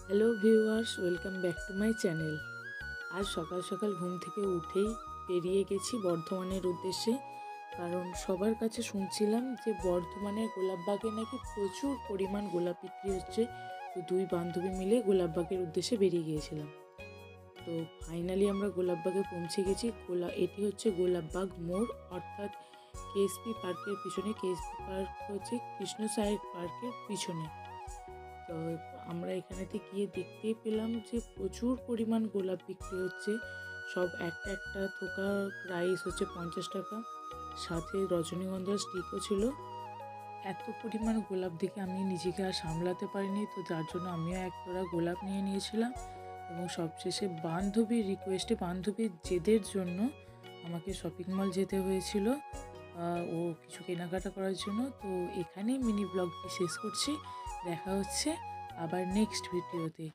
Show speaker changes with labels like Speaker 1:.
Speaker 1: Hello viewers, welcome back to my channel. আজ সকাল সকাল ঘুম থেকে উঠেই বেরিয়ে গেছি বর্ধমানের উদ্দেশ্যে। কারণ সবার কাছে শুনছিলাম যে বর্ধমানের গোলাপবাগে নাকি প্রচুর পরিমাণ গোলাপ বিক্রি হচ্ছে। তো দুই বান্ধবী মিলে গোলাপবাগের উদ্দেশ্যে বেরিয়ে গিয়েছিলাম। তো ফাইনালি আমরা গোলাপবাগে পৌঁছে গেছি। এটি হচ্ছে গোলাপবাগ মোড়, অর্থাৎ কেএসপি পার্কের পিছনে। কেএসপি পার্ক হচ্ছে কৃষ্ণ সাহেব পার্কের পিছনে। তো আমরা এখানেতে গিয়ে দেখতেই পেলাম যে প্রচুর পরিমাণ গোলাপ বিক্রি হচ্ছে। সব একটা একটা থোকা প্রাইস হচ্ছে 50 টাকা। সাথে রজনীগন্ধার স্টিকও ছিল। এত পরিমাণ গোলাপ দেখে আমি নিজেকে আর সামলাতে পারিনি, তো যার জন্য আমিও এক তোড়া গোলাপ নিয়ে নিয়েছিলাম। এবং সবশেষে বান্ধবীর রিকোয়েস্টে, বান্ধবীর জেদের জন্য আমাকে শপিং মল যেতে হয়েছিল ও কিছু কেনাকাটা করার জন্য। তো এখানেই মিনি ব্লগটি শেষ করছি। দেখা হচ্ছে আবার নেক্সট ভিডিওতে।